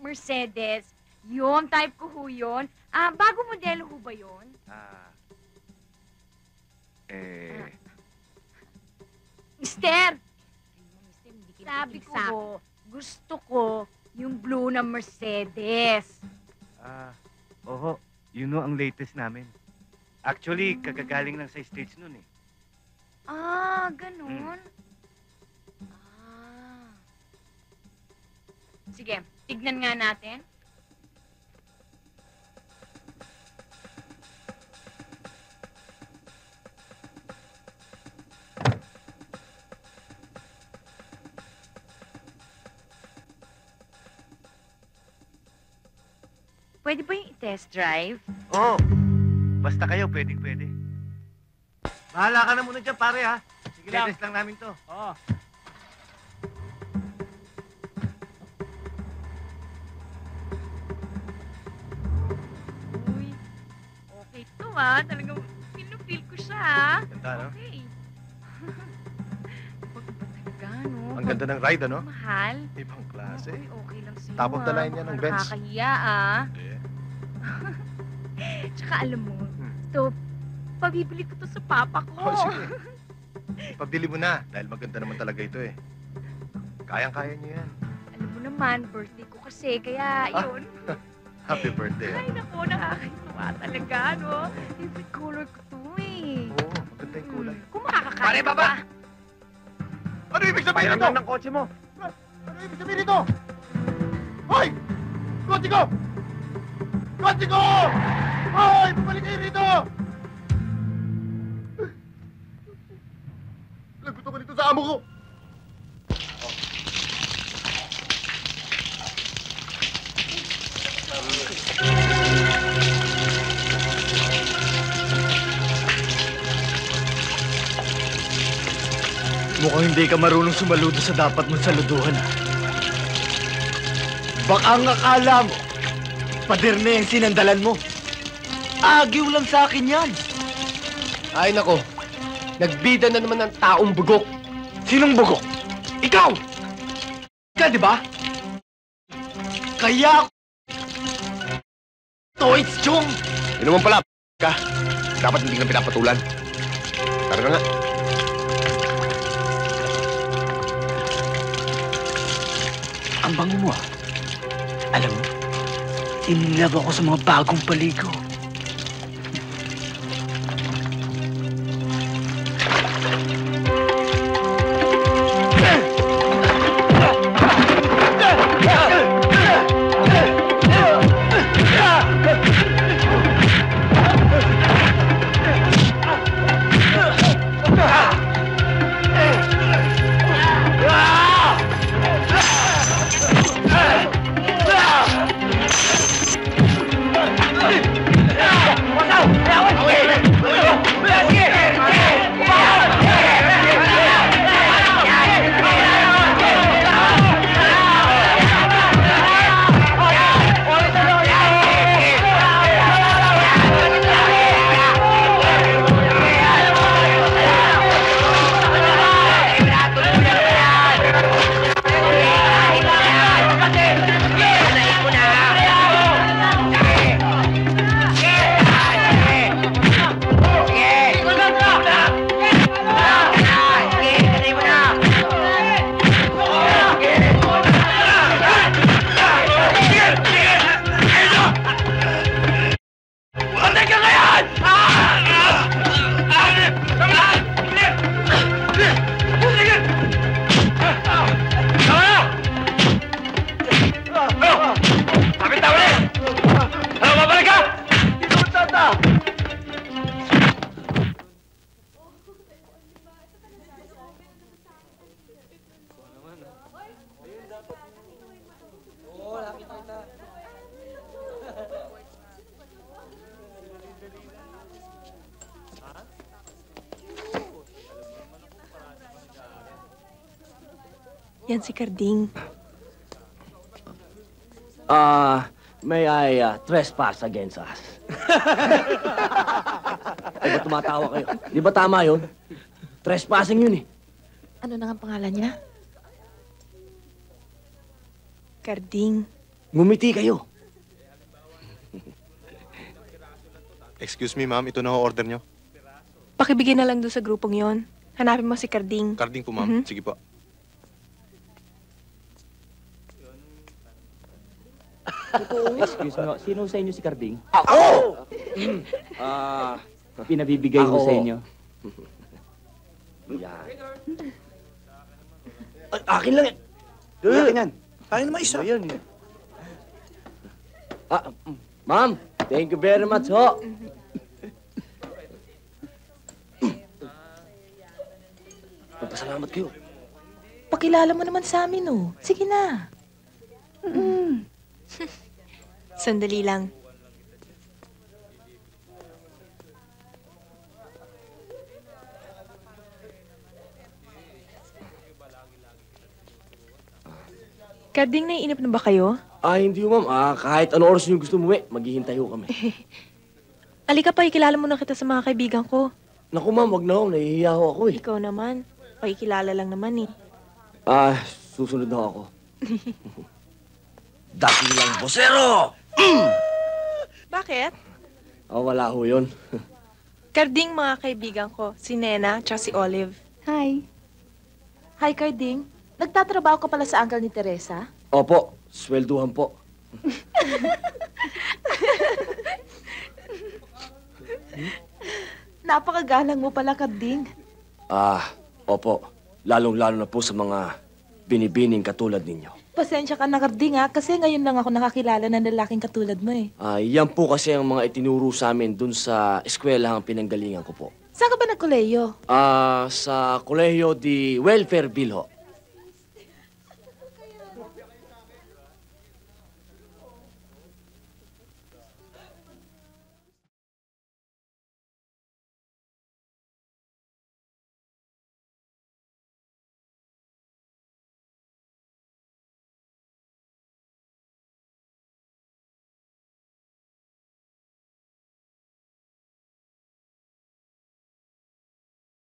Mercedes. Yun, type ko ho yun. Bago modelo ho ba yun? Mister! Sabi ko ho, gusto ko yung blue na Mercedes. Oho. Yun ang latest namin. Actually, kagagaling lang sa States nun eh. Ganun? Sige, tignan nga natin. Pwede ba yung test drive? Oo. Basta kayo, pwedeng-pwede. Bahala ka na muna dyan, pare, ha? Sige lang. Test lang namin to. Oo. Uy, okay to, ha? Talagang feel ko siya, ha? Ganda, no? Okay. Iba talaga, no? Ang ganda ng ride, ano? Mahal. Ibang klase. Uy, okay lang sa'yo, Top of the line yan ng Benz. Nakakahiya, ah. Hindi. Tsaka alam mo, ito, pabibili ko to sa papa ko. Oh, sige. Pabili mo na, dahil maganda naman talaga ito eh. Kayang-kaya niyo yan. Alam mo naman, birthday ko kasi, kaya yun. Happy birthday. Ay, naku, nakakituwa talaga, no? Favorite color ko to eh. Oo, maganda yung kulay. Kung makakakain Pare, ka baba! ba? Ano ibig sabihin nito? ng kotse mo. Ano ibig sabihin nito? Hoy! Kotse ko! Kotse ko! Hoy! Bumalik kayo rito! Lagot ako dito sa amo ko! Mukhang hindi ka marunong sumaludo sa dapat mong saluduhan, ha? Baka ang akala mo, pader na yung sinandalan mo. Agiw lang sa akin yan. Ay, nako. Nagbida na naman ng taong bugok. Sinong bugok? Ikaw! Ka, di ba? Kaya Toits Chong! Yun naman pala, ka. Dapat hindi ka pinapatulan. Tara na nga. Ang bango mo, ah. Alam mo, in love ako sa mga bagong paligo. Yan si Carding. May I trespass against us? Ay, ba't tumatawa kayo? Di ba tama yun? Trespassing yun eh. Ano na nga pangalan niya? Carding. Ngumiti kayo. Excuse me, ma'am. Ito na ho order nyo. Pakibigay na lang doon sa grupong yon. Hanapin mo si Carding. Carding po, ma'am. Mhm. Sige po. Excuse me, sino sa inyo si Carding? Ako! Pinabibigay ko Ako. sa inyo. Yan. Ay, akin lang yan. Akin yan. Kaya naman isa. Yan. Ma'am, thank you very much, ho. Magpasalamat kayo. Pakilala mo naman sa amin, oh. Sige na. Sandali lang. Carding, naiinip na ba kayo? Hindi ma'am. Kahit ano oras niyo gusto umuwi, maghihintay ho kami. Alika pa, ikilala mo na kita sa mga kaibigan ko. Naku ma'am, wag na ho. Nahihiya ho ako eh. Ikaw naman. Pakikilala lang naman eh. Susunod na ho ako. Dakilang bosero! Bakit? Wala ho yun. Carding, mga kaibigan ko. Si Nena, tsaka si Olive. Hi. Hi, Carding. Nagtatrabaho ka pala sa uncle ni Teresa? Opo, swelduhan po. Napakagalang mo pala, Carding. Opo. Lalong-lalo na po sa mga binibining katulad ninyo. Pasensya ka na, Carding, ha? Kasi ngayon lang ako nakakilala ng lalaking katulad mo, eh. Yan po kasi ang mga itinuro sa amin dun sa eskwelahang pinanggalingan ko po. Saan ka ba nagkoleyo? Sa Kolehiyo di Welfareville ho.